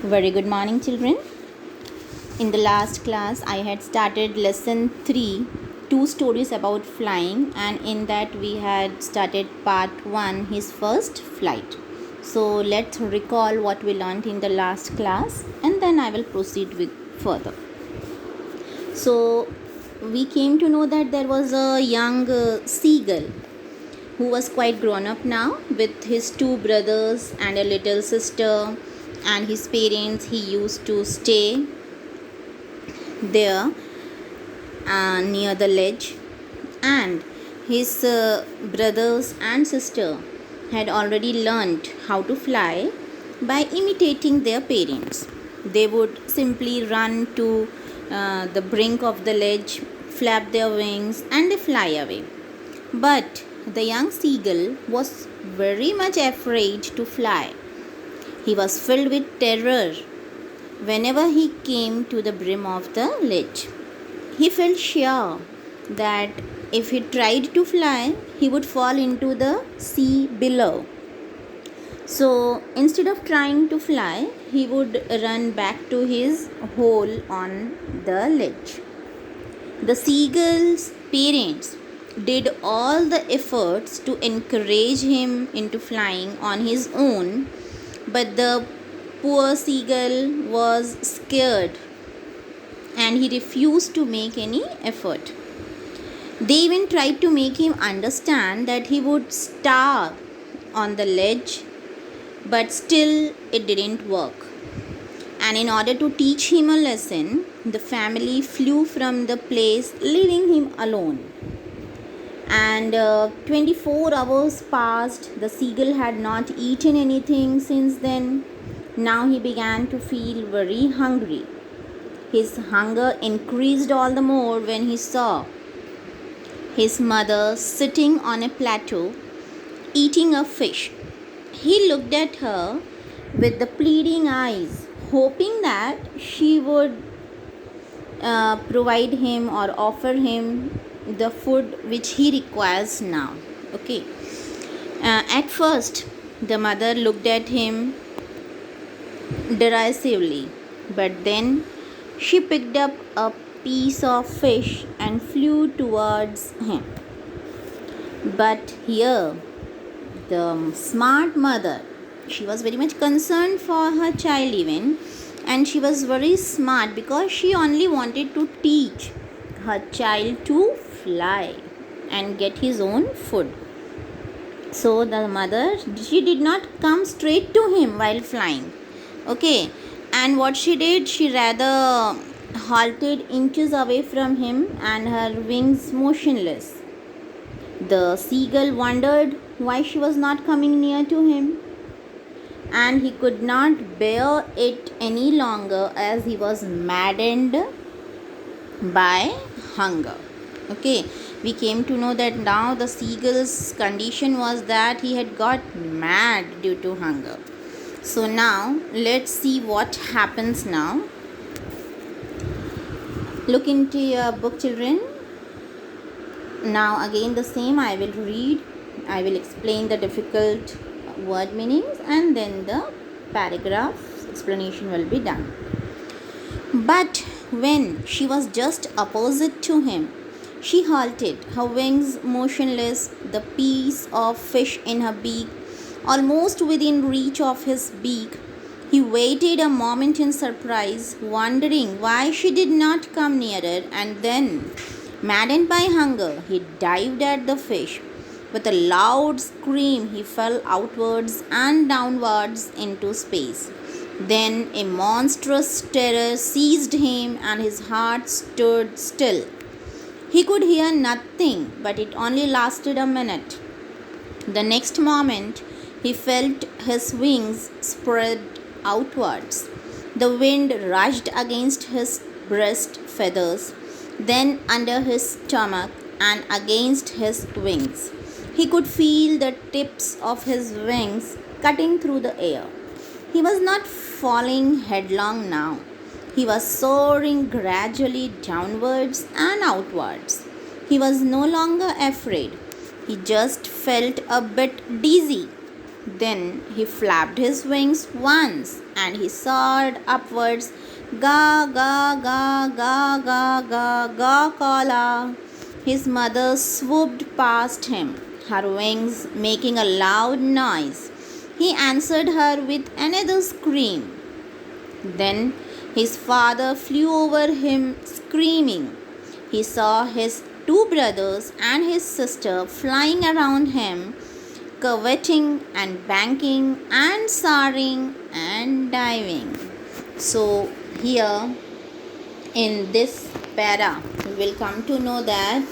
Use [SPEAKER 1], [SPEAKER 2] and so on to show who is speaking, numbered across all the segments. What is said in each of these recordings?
[SPEAKER 1] Very good morning, children. In the last class, I had started lesson 3, two stories about flying, and in that, we had started part 1, his first flight. So, let's recall what we learned in the last class, and then I will proceed with further. So, we came to know that there was a young seagull who was quite grown up now with his two brothers and a little sister and his parents. He used to stay there near the ledge, and his brothers and sister had already learned how to fly by imitating their parents. They would simply run to the brink of the ledge, flap their wings, and they fly away. But the young seagull was very much afraid to fly. He was filled with terror whenever he came to the brim of the ledge. He felt sure that if he tried to fly, he would fall into the sea below. So instead of trying to fly, he would run back to his hole on the ledge. The seagull's parents did all the efforts to encourage him into flying on his own, but the poor seagull was scared and he refused to make any effort. They even tried to make him understand that he would starve on the ledge, but still it didn't work. And in order to teach him a lesson, the family flew from the place, leaving him alone. And 24 hours passed. The seagull had not eaten anything since then. Now he began to feel very hungry. His hunger increased all the more when he saw his mother sitting on a plateau eating a fish. He looked at her with the pleading eyes, hoping that she would provide him or offer him the food which he requires now. Okay. At first, the mother looked at him derisively, but then she picked up a piece of fish and flew towards him. But here, the smart mother, she was very much concerned for her child even, and she was very smart because she only wanted to teach her child to fly and get his own food. So the mother, she did not come straight to him while flying. Okay, and what she did, she rather halted inches away from him and her wings motionless. The seagull wondered why she was not coming near to him, and he could not bear it any longer as he was maddened by hunger. Okay, we came to know that now the seagull's condition was that he had got mad due to hunger. So now let's see what happens now. Look into your book, children. Now again the same, I will read, I will explain the difficult word meanings, and then the paragraph explanation will be done. But when she was just opposite to him, she halted, her wings motionless, the piece of fish in her beak almost within reach of his beak. He waited a moment in surprise, wondering why she did not come nearer, and then, maddened by hunger, he dived at the fish. With a loud scream, he fell outwards and downwards into space. Then a monstrous terror seized him, and his heart stood still. He could hear nothing, but it only lasted a minute. The next moment, he felt his wings spread outwards. The wind rushed against his breast feathers, then under his stomach and against his wings. He could feel the tips of his wings cutting through the air. He was not falling headlong now. He was soaring gradually downwards and outwards. He was no longer afraid. He just felt a bit dizzy. Then he flapped his wings once and he soared upwards. Ga, ga, ga, ga, ga, ga, ga, Kala. His mother swooped past him, her wings making a loud noise. He answered her with another scream. Then his father flew over him, screaming. He saw his two brothers and his sister flying around him, curveting and banking and soaring and diving. So, here in this para, we will come to know that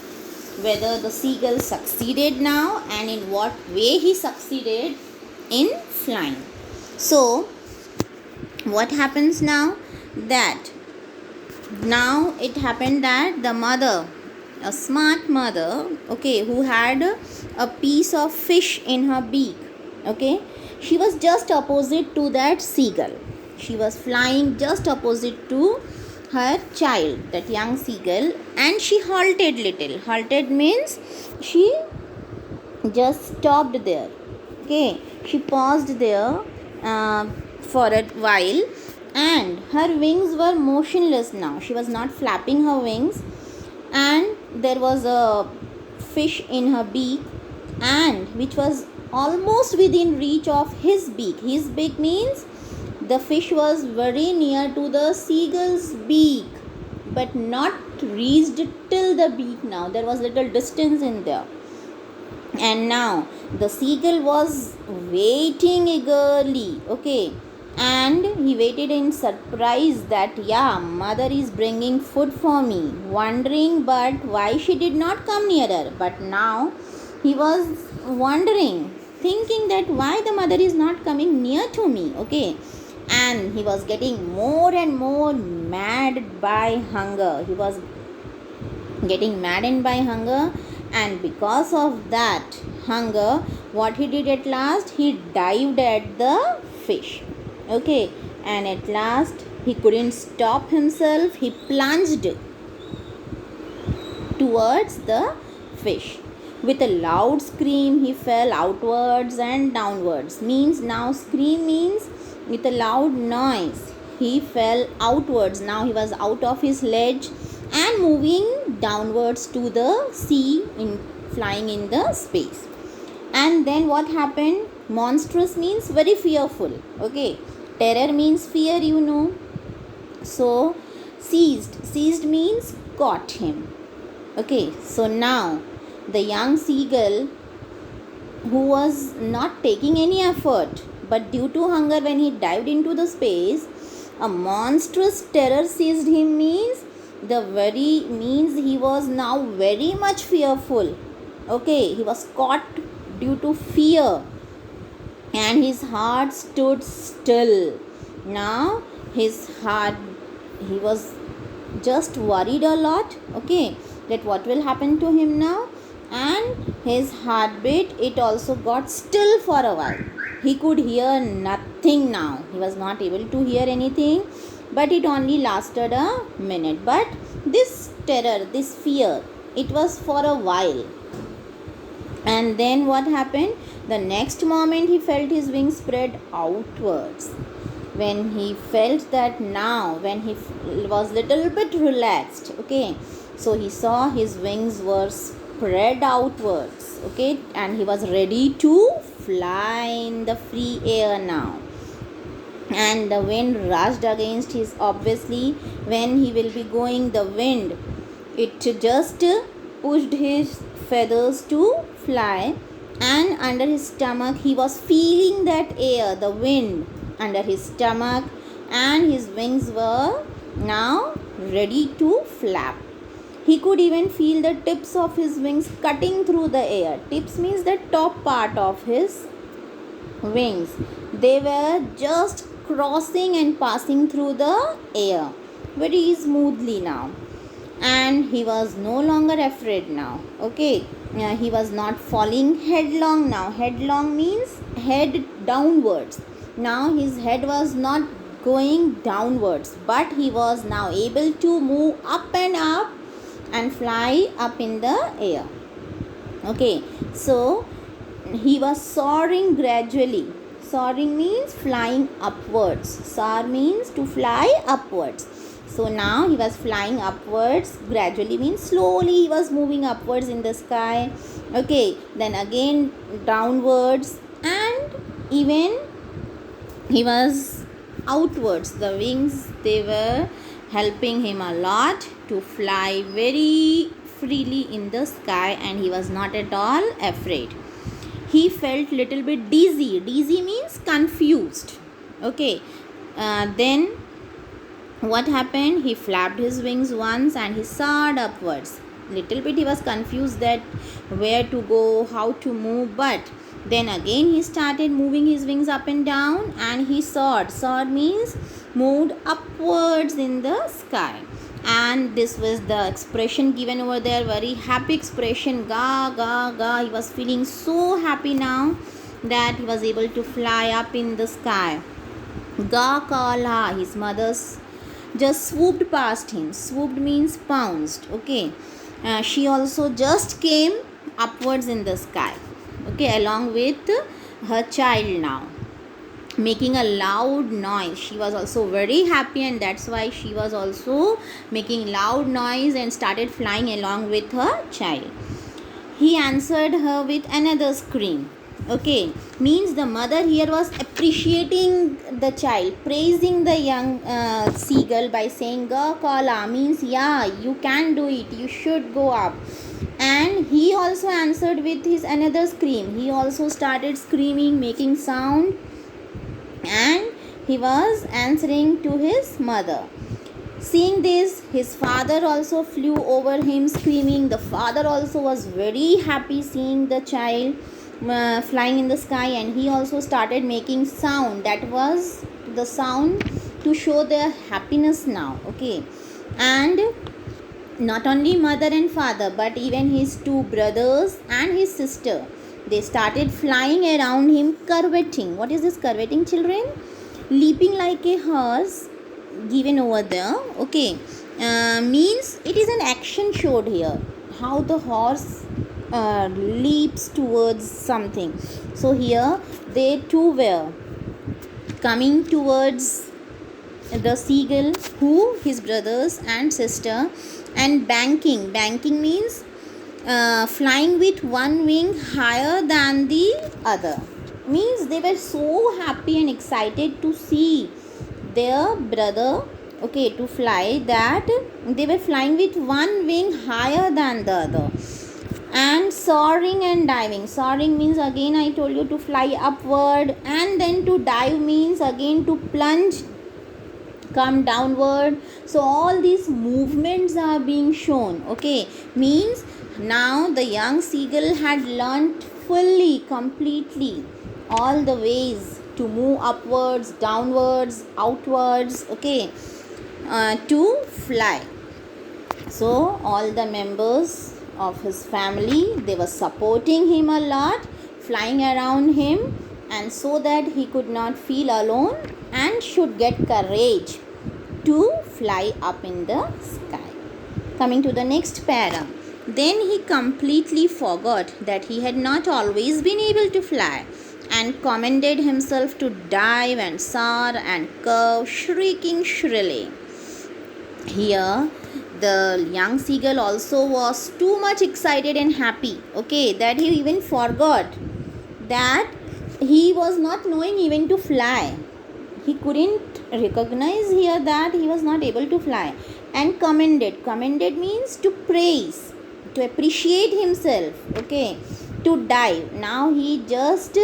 [SPEAKER 1] whether the seagull succeeded now and in what way he succeeded in flying. So, what happens now? That now it happened that the mother, a smart mother, okay, who had a piece of fish in her beak, okay, she was just opposite to that seagull. She was flying just opposite to her child, that young seagull, and she halted little. Halted means she just stopped there, okay, she paused there for a while, and her wings were motionless now. She was not flapping her wings, and there was a fish in her beak, and which was almost within reach of his beak. His beak means the fish was very near to the seagull's beak, but not reached till the beak. Now there was little distance in there, and now the seagull was waiting eagerly, okay, and he waited in surprise that, yeah, mother is bringing food for me, wondering but why she did not come nearer. But now he was wondering, thinking that why the mother is not coming near to me, okay, and he was getting more and more mad by hunger. He was getting maddened by hunger, and because of that hunger, what he did at last, he dived at the fish, okay, and at last he couldn't stop himself. He plunged towards the fish. With a loud scream, he fell outwards and downwards. Means now scream means with a loud noise. He fell outwards. Now he was out of his ledge and moving downwards to the sea, in flying in the space. And then what happened? Monstrous means very fearful. Okay. Terror means fear, you know. So seized. Seized means caught him. Okay. So now the young seagull, who was not taking any effort, but due to hunger, when he dived into the space, a monstrous terror seized him, means he was now very much fearful. Okay, he was caught due to fear, and his heart stood still. Now his heart, he was just worried a lot, okay, that what will happen to him now, and his heartbeat, it also got still for a while. He could hear nothing now. He was not able to hear anything, but it only lasted a minute. But this terror, this fear, it was for a while. And then what happened? The next moment he felt his wings spread outwards. When he felt that now, when he was little bit relaxed, okay, so he saw his wings were spread outwards, okay, and he was ready to fly in the free air now. And the wind rushed against his, obviously when he will be going, the wind, it just pushed his feathers to fly, and under his stomach he was feeling that air, the wind under his stomach, and his wings were now ready to flap. He could even feel the tips of his wings cutting through the air. Tips means the top part of his wings. They were just crossing and passing through the air very smoothly now. And he was no longer afraid now. Okay, he was not falling headlong now. Headlong means head downwards. Now his head was not going downwards, but he was now able to move up and fly up in the air. Okay, so he was soaring gradually. Soaring means flying upwards. Soar means to fly upwards. So now he was flying upwards. Gradually means slowly he was moving upwards in the sky. Okay, then again downwards, and even he was outwards. The wings, they were helping him a lot to fly very freely in the sky, and he was not at all afraid. He felt little bit dizzy. Dizzy means confused. Okay, then what happened? He flapped his wings once and he soared upwards. Little bit he was confused that where to go, how to move, but then again he started moving his wings up and down, and he soared. Soared means moved upwards in the sky. And this was the expression given over there, very happy expression, ga ga ga. He was feeling so happy now that he was able to fly up in the sky. Ga ka la, his mother's just swooped past him. Swooped means pounced. Okay, she also just came upwards in the sky, okay, along with her child now, making a loud noise. She was also very happy, and that's why she was also making loud noise and started flying along with her child. He answered her with another scream. Okay, means the mother here was appreciating the child, praising the young seagull by saying ga kala, means yeah, you can do it, you should go up. And he also answered with his another scream. He also started screaming, making sound, and he was answering to his mother. Seeing this, his father also flew over him screaming. The father also was very happy seeing the child flying in the sky, and he also started making sound. That was the sound to show their happiness now. Okay, and not only mother and father, but even his two brothers and his sister, they started flying around him, curveting. What is this curveting, children? Leaping like a horse, given over there. Okay, means it is an action showed here, how the horse leaps towards something. So here they too were coming towards the seagull, who his brothers and sister, and banking. Banking means flying with one wing higher than the other. Means they were so happy and excited to see their brother, okay, to fly, that they were flying with one wing higher than the other. And soaring and diving. Soaring means, again I told you, to fly upward, and then to dive means again to plunge, come downward. So all these movements are being shown. Okay, means now the young seagull had learnt fully, completely, all the ways to move upwards, downwards, outwards, okay, to fly. So all the members of his family, they were supporting him a lot, flying around him, and so that he could not feel alone and should get courage to fly up in the sky. Coming to the next para. Then he completely forgot that he had not always been able to fly, and commended himself to dive and soar and curve, shrieking shrilly. Here the young seagull also was too much excited and happy, okay, that he even forgot that he was not knowing even to fly. He couldn't recognize here that he was not able to fly. And commended. Commended means to praise, to appreciate himself, okay, to dive. Now he just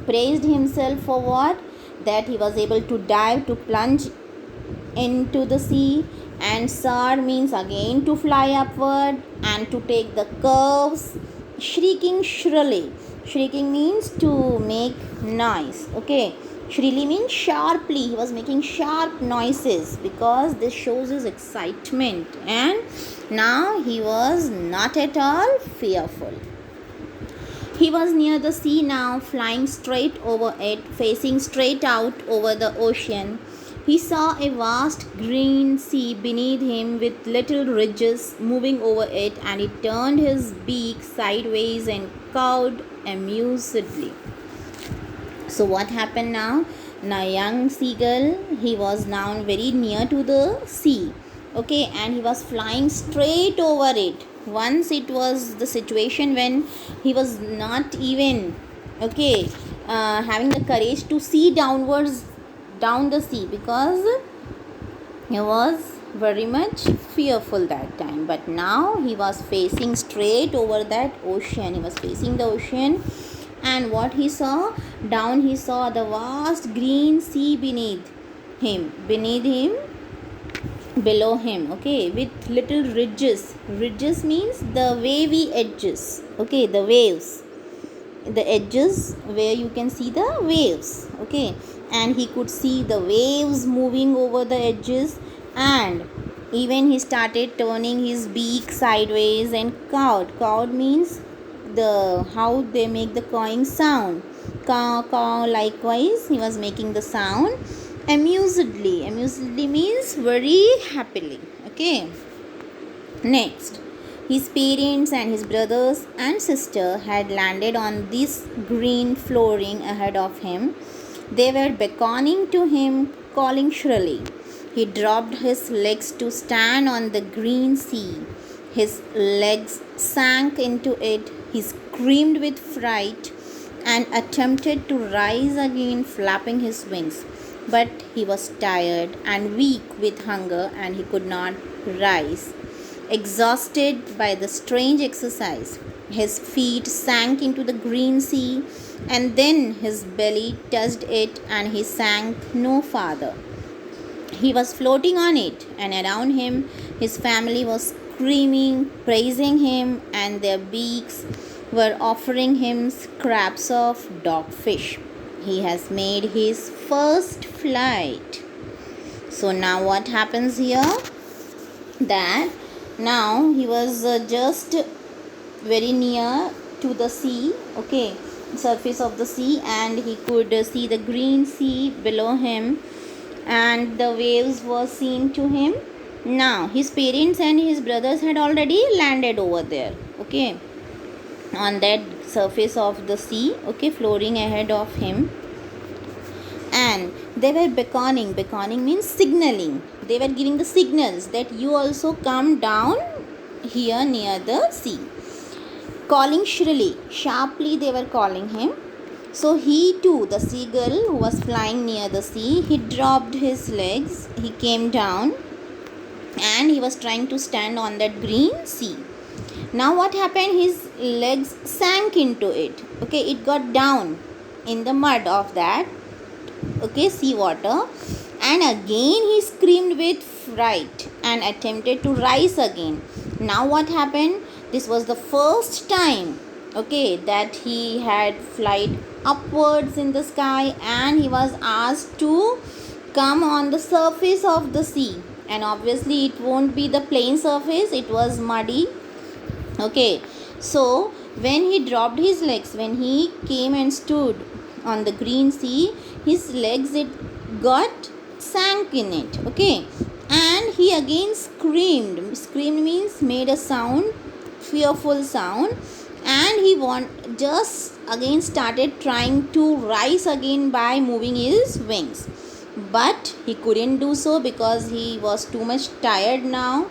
[SPEAKER 1] praised himself for what? That he was able to dive, to plunge into the sea. And soar means again to fly upward and to take the curves, shrieking shrilly. Shrieking means to make noise, okay. Shrilly means sharply. He was making sharp noises because this shows his excitement, and now he was not at all fearful. He was near the sea now, flying straight over it, facing straight out over the ocean. He saw a vast green sea beneath him with little ridges moving over it, and he turned his beak sideways and cawed amusedly. So what happened now? Now young seagull, he was now very near to the sea. Okay, and he was flying straight over it. Once it was the situation when he was not even having the courage to see downwards down the sea, because he was very much fearful that time. But now he was facing straight over that ocean. He was facing the ocean, and what he saw? Down he saw the vast green sea beneath him. Below him, okay, with little ridges. Ridges means the wavy edges, okay, the waves, the edges where you can see the waves, okay, and he could see the waves moving over the edges, and even he started turning his beak sideways and cawed means the how they make the cawing sound, caw. Likewise he was making the sound amusedly means very happily, okay. Next, his parents and his brothers and sister had landed on this green flooring ahead of him. They were beckoning to him, calling shrilly. He dropped his legs to stand on the green sea. His legs sank into it. He screamed with fright and attempted to rise again, flapping his wings. But he was tired and weak with hunger, and he could not rise. Exhausted by the strange exercise, his feet sank into the green sea, and then his belly touched it, and he sank no farther. He was floating on it, and around him his family was screaming, praising him, and their beaks were offering him scraps of dogfish. He has made his first flight. So now what happens here? That now he was just very near to the sea, okay, surface of the sea, and he could see the green sea below him, and the waves were seen to him. Now his parents and his brothers had already landed over there, okay, on that surface of the sea, okay, floating ahead of him, and they were beckoning means signaling. They were giving the signals that you also come down here near the sea. Calling shrilly, sharply they were calling him. So he too, the seagull who was flying near the sea, he dropped his legs, he came down, and he was trying to stand on that green sea. Now what happened? His legs sank into it, okay, it got down in the mud of that, okay, sea water, and again he screamed with fright and attempted to rise again. Now what happened? This was the first time, okay, that he had flight upwards in the sky, and he was asked to come on the surface of the sea, and obviously it won't be the plain surface, it was muddy, okay. So when he dropped his legs, when he came and stood on the green sea, his legs it got sank in it, okay, and he again screamed means made a sound, fearful sound, and he just again started trying to rise again by moving his wings, but he couldn't do so because he was too much tired now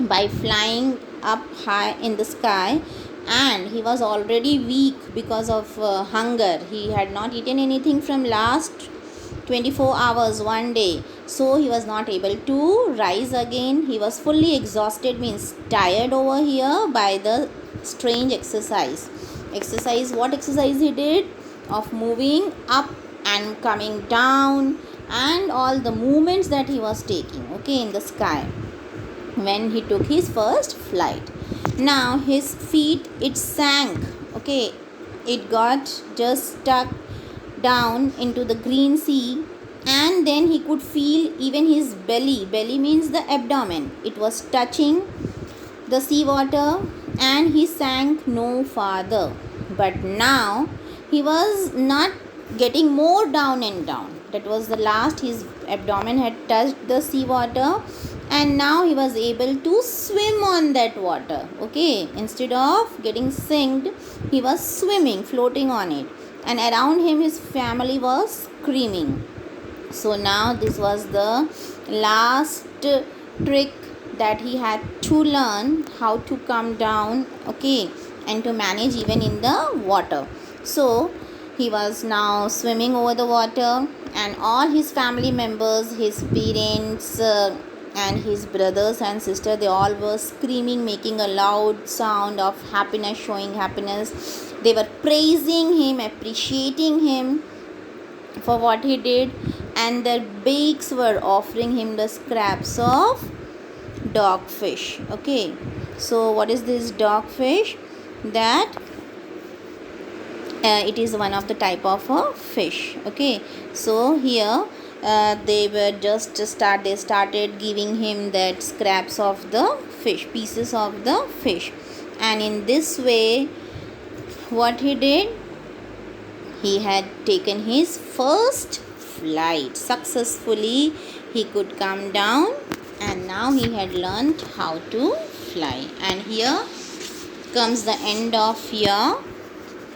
[SPEAKER 1] by flying up high in the sky, and he was already weak because of hunger. He had not eaten anything from last 24 hours one day, so he was not able to rise again. He was fully exhausted means tired over here by the strange exercise. What exercise he did? Of moving up and coming down, and all the movements that he was taking, okay, in the sky when he took his first flight. Now his feet it sank, okay, it got just stuck down into the green sea, and then he could feel even his belly means the abdomen, it was touching the sea water, and he sank no farther. But now he was not getting more down and down. That was the last. His abdomen had touched the sea water, and now he was able to swim on that water, okay. Instead of getting sinked, he was swimming, floating on it. and around him his family was screaming. So now this was the last trick that he had to learn, how to come down, okay, and to manage even in the water. So he was now swimming over the water, and all his family members, his parents, and his brothers and sister, they all were screaming, making a loud sound of happiness, showing happiness. They were praising him, appreciating him for what he did, and their beaks were offering him the scraps of dogfish. Okay, so what is this dogfish? That it is one of the type of a fish. Okay, so here they started giving him that scraps of the fish, pieces of the fish, and in this way what he did, he had taken his first flight successfully. He could come down, and now he had learned how to fly. And here comes the end of your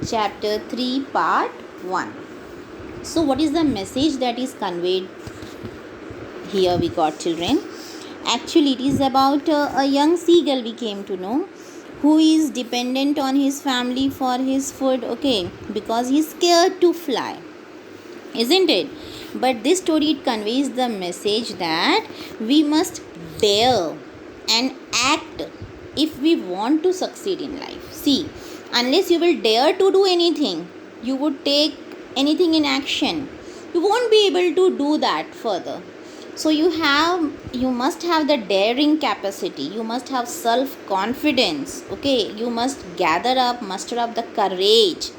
[SPEAKER 1] chapter 3 part 1. So what is the message that is conveyed here? We got, children, actually it is about a young seagull, we came to know, who is dependent on his family for his food, okay, because he is scared to fly, isn't it? But this story, it conveys the message that we must dare and act if we want to succeed in life. See, unless you will dare to do anything, you would take anything in action, you won't be able to do that further. So you must have the daring capacity, you must have self confidence, okay, you must muster up the courage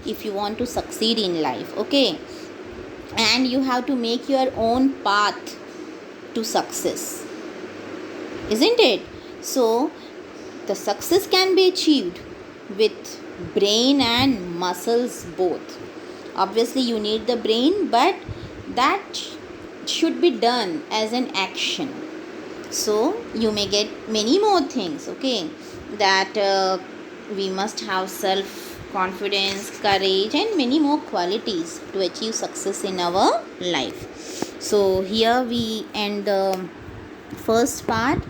[SPEAKER 1] if you want to succeed in life, okay, and you have to make your own path to success, isn't it? So the success can be achieved with brain and muscles both. Obviously you need the brain, but that should be done as an action. So you may get many more things, okay, that we must have self confidence, courage, and many more qualities to achieve success in our life. So here we end the first part.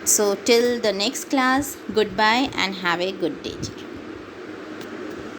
[SPEAKER 1] So till the next class, goodbye and have a good day.